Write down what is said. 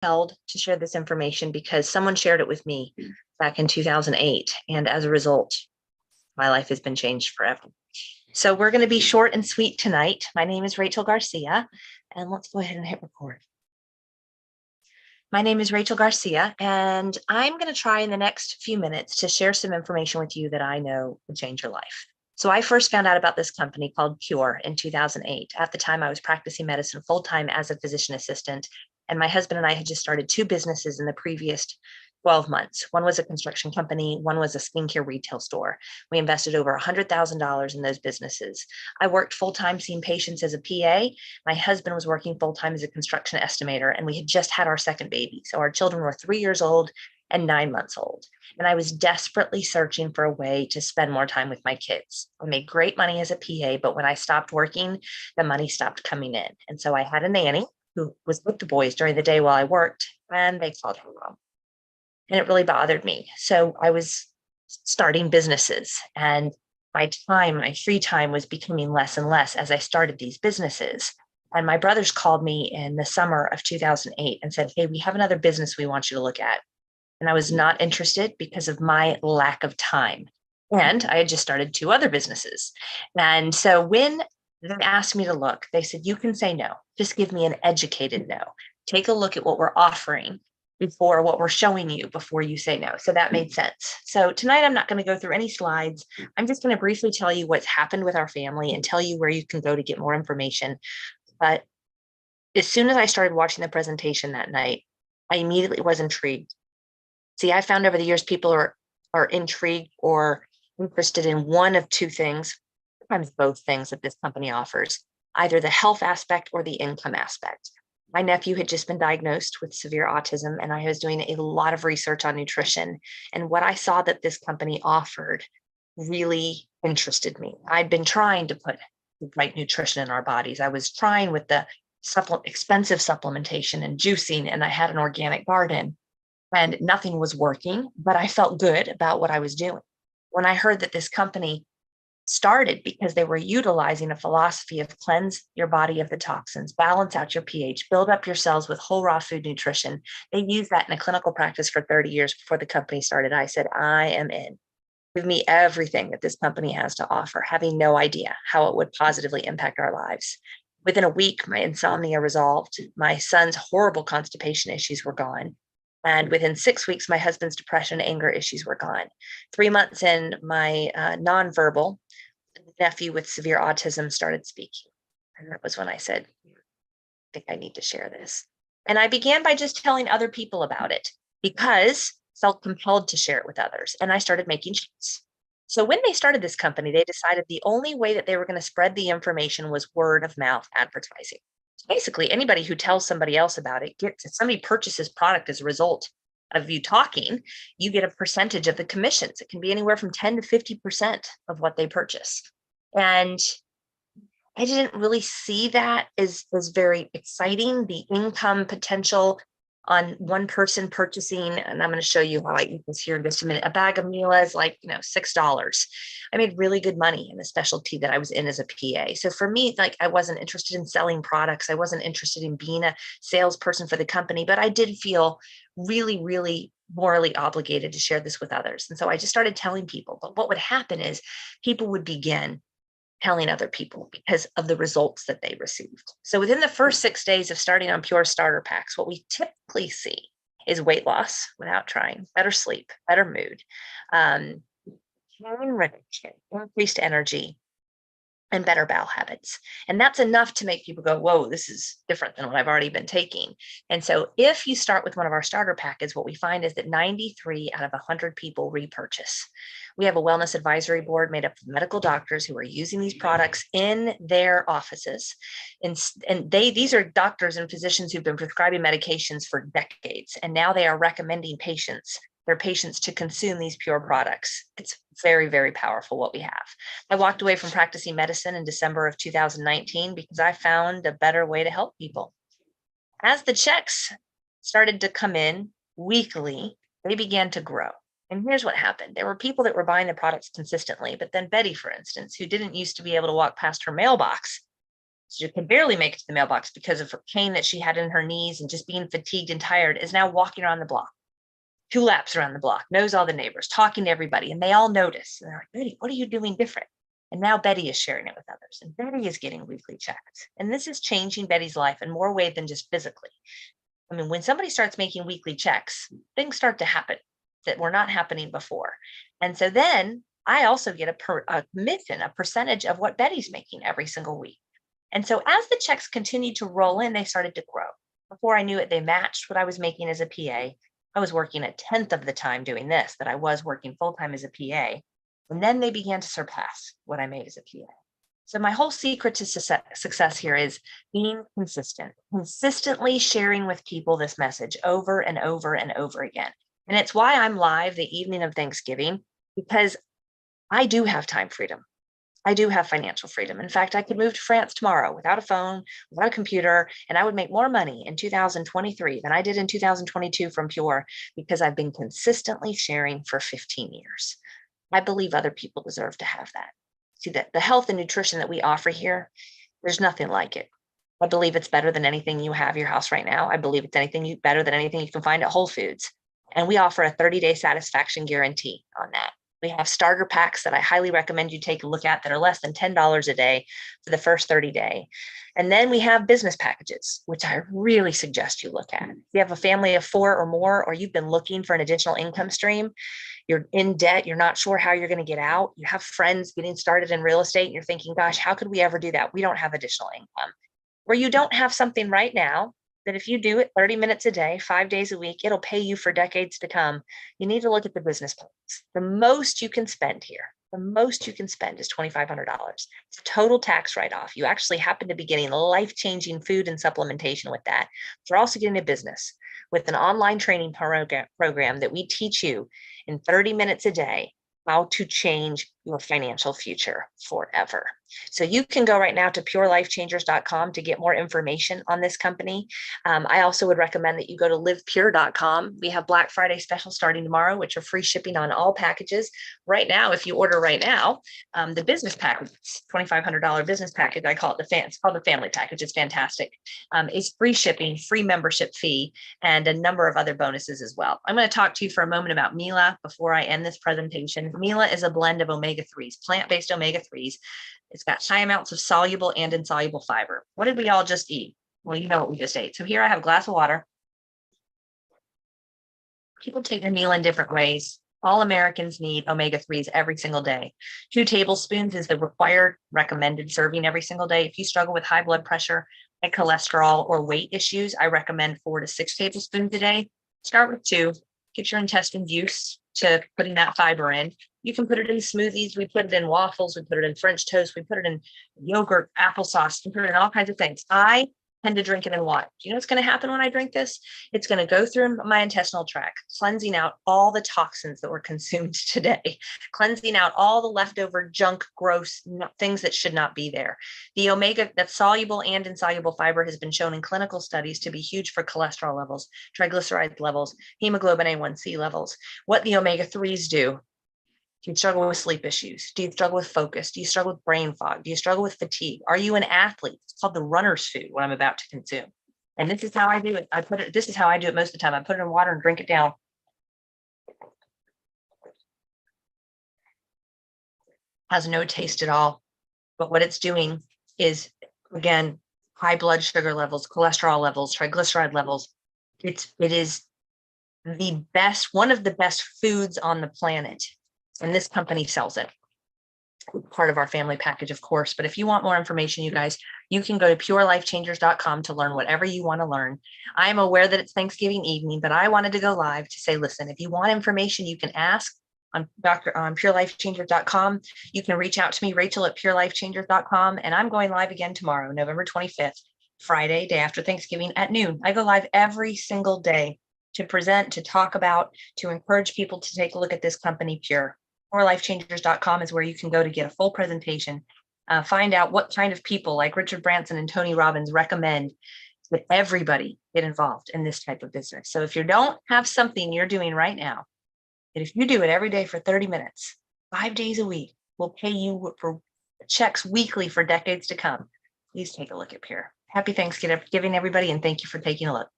compelled to share this information because someone shared it with me back in 2008. And as a result, my life has been changed forever. So we're going to be short and sweet tonight. My name is Rachel Garcia, and let's go ahead and hit record. My name is Rachel Garcia, and I'm going to try in the next few minutes to share some information with you that I know would change your life. So I first found out about this company called Pure in 2008. At the time, I was practicing medicine full-time as a physician assistant, and my husband and I had just started two businesses in the previous 12 months. One was a construction company, one was a skincare retail store. We invested over $100,000 in those businesses. I worked full-time seeing patients as a PA. My husband was working full-time as a construction estimator, and we had just had our second baby. So our children were 3 years old and 9 months old. And I was desperately searching for a way to spend more time with my kids. I made great money as a PA, but when I stopped working, the money stopped coming in. And so I had a nanny who was with the boys during the day while I worked, and they called her mom. And it really bothered me. So I was starting businesses, and my free time was becoming less and less as I started these businesses. And my brothers called me in the summer of 2008 and said, "Hey, we have another business we want you to look at." And I was not interested because of my lack of time. And I had just started two other businesses. And so when they asked me to look, they said, "You can say no. Just give me an educated no. Take a look at what we're offering before what we're showing you before you say no." So that made sense. So tonight, I'm not going to go through any slides. I'm just going to briefly tell you what's happened with our family and tell you where you can go to get more information. But as soon as I started watching the presentation that night, I immediately was intrigued. See, I found over the years people are intrigued or interested in one of two things, sometimes both things that this company offers, either the health aspect or the income aspect. My nephew had just been diagnosed with severe autism, and I was doing a lot of research on nutrition. And what I saw that this company offered really interested me. I'd been trying to put the right nutrition in our bodies. I was trying with the expensive supplementation and juicing, and I had an organic garden, and nothing was working, but I felt good about what I was doing. When I heard that this company started because they were utilizing a philosophy of cleanse your body of the toxins, balance out your pH, build up your cells with whole raw food nutrition. They used that in a clinical practice for 30 years before the company started. I said, I am in. Give me everything that this company has to offer, having no idea how it would positively impact our lives. Within a week, my insomnia resolved. My son's horrible constipation issues were gone. And within 6 weeks, my husband's depression and anger issues were gone. 3 months in, my nonverbal nephew with severe autism started speaking. And that was when I said, I think I need to share this. And I began by just telling other people about it because I felt compelled to share it with others. And I started making sheets. So when they started this company, they decided the only way that they were going to spread the information was word of mouth advertising. Basically, anybody who tells somebody else about it gets, if somebody purchases product as a result of you talking, you get a percentage of the commissions. It can be anywhere from 10 to 50% of what they purchase. And I didn't really see that as very exciting, the income potential on one person purchasing, and I'm going to show you how I eat this here in just a minute. A bag of Mila is like, $6. I made really good money in the specialty that I was in as a PA. So for me, like, I wasn't interested in selling products. I wasn't interested in being a salesperson for the company, but I did feel really, really morally obligated to share this with others. And so I just started telling people. But what would happen is people would begin telling other people because of the results that they received. So within the first 6 days of starting on Pure starter packs, what we typically see is weight loss without trying, better sleep, better mood, pain reduction, increased energy, and better bowel habits. And that's enough to make people go, whoa, this is different than what I've already been taking. And so if you start with one of our starter packets, what we find is that 93 out of 100 people repurchase. We have a wellness advisory board made up of medical doctors who are using these products in their offices. And these are doctors and physicians who've been prescribing medications for decades. And now they are recommending their patients to consume these Pure products. It's very, very powerful what we have. I walked away from practicing medicine in December of 2019 because I found a better way to help people. As the checks started to come in weekly, they began to grow. And here's what happened. There were people that were buying the products consistently, but then Betty, for instance, who didn't used to be able to walk past her mailbox, She could barely make it to the mailbox because of her pain that she had in her knees and just being fatigued and tired, is now walking around the block, 2 laps around the block, knows all the neighbors, talking to everybody, and they all notice. And they're like, Betty, what are you doing different? And now Betty is sharing it with others, and Betty is getting weekly checks. And this is changing Betty's life in more ways than just physically. I mean, when somebody starts making weekly checks, things start to happen that were not happening before. And so then I also get a commission, a percentage of what Betty's making every single week. And so as the checks continued to roll in, they started to grow. Before I knew it, they matched what I was making as a PA. I was working a tenth of the time doing this that I was working full-time as a PA. And then they began to surpass what I made as a PA. So my whole secret to success here is being consistent, consistently sharing with people this message over and over and over again. And it's why I'm live the evening of Thanksgiving, because I do have time freedom. I do have financial freedom. In fact, I could move to France tomorrow without a phone, without a computer, and I would make more money in 2023 than I did in 2022 from Pure, because I've been consistently sharing for 15 years. I believe other people deserve to have that. See, that the health and nutrition that we offer here, there's nothing like it. I believe it's better than anything you have in your house right now. I believe it's better than anything you can find at Whole Foods. And we offer a 30-day satisfaction guarantee on that. We have starter packs that I highly recommend you take a look at that are less than $10 a day for the first 30 days. And then we have business packages, which I really suggest you look at. If you have a family of 4 or more, or you've been looking for an additional income stream, you're in debt, you're not sure how you're going to get out, you have friends getting started in real estate, and you're thinking, gosh, how could we ever do that? We don't have additional income. Or you don't have something right now that if you do it 30 minutes a day, 5 days a week, it'll pay you for decades to come. You need to look at the business plans. The most you can spend here, the most you can spend is $2,500. It's a total tax write-off. You actually happen to be getting life-changing food and supplementation with that. You're also getting a business with an online training program that we teach you in 30 minutes a day how to change your financial future forever. So you can go right now to purelifechangers.com to get more information on this company. I also would recommend that you go to livepure.com. We have Black Friday specials starting tomorrow, which are free shipping on all packages. Right now, if you order right now, the business package, $2,500 business package, I call it it's called the family package. It's fantastic. It's free shipping, free membership fee, and a number of other bonuses as well. I'm going to talk to you for a moment about Mila before I end this presentation. Mila is a blend of omega-3s, plant-based omega-3s. It's got high amounts of soluble and insoluble fiber. What did we all just eat? Well, you know what we just ate. So here I have a glass of water. People take their meal in different ways. All Americans need omega-3s every single day. 2 tablespoons is the required recommended serving every single day. If you struggle with high blood pressure, high cholesterol, or weight issues, I recommend 4 to 6 tablespoons a day. Start with 2. Get your intestines used to putting that fiber in. You can put it in smoothies. We put it in waffles. We put it in French toast. We put it in yogurt, applesauce. We put it in all kinds of things. I tend to drink it in water. Do you know what's going to happen when I drink this? It's going to go through my intestinal tract, cleansing out all the toxins that were consumed today, cleansing out all the leftover junk, gross things that should not be there. The omega, that soluble and insoluble fiber, has been shown in clinical studies to be huge for cholesterol levels, triglyceride levels, hemoglobin A1C levels. What the omega-3s do: do you struggle with sleep issues? Do you struggle with focus? Do you struggle with brain fog? Do you struggle with fatigue? Are you an athlete? It's called the runner's food, what I'm about to consume. And this is how I do it. This is how I do it most of the time. I put it in water and drink it down. Has no taste at all. But what it's doing is, again, high blood sugar levels, cholesterol levels, triglyceride levels. It is the best, one of the best foods on the planet. And this company sells it. Part of our family package, of course. But if you want more information, you guys, you can go to purelifechangers.com to learn whatever you want to learn. I'm aware that it's Thanksgiving evening, but I wanted to go live to say, listen, if you want information, you can ask on purelifechangers.com. You can reach out to me, Rachel at purelifechangers.com. And I'm going live again tomorrow, November 25th, Friday, day after Thanksgiving at noon. I go live every single day to present, to talk about, to encourage people to take a look at this company, Pure. purelifechangers.com is where you can go to get a full presentation, find out what kind of people like Richard Branson and Tony Robbins recommend that everybody get involved in this type of business. So if you don't have something you're doing right now, and if you do it every day for 30 minutes, 5 days a week, we'll pay you for checks weekly for decades to come. please take a look at Peer. Happy Thanksgiving, everybody, and thank you for taking a look.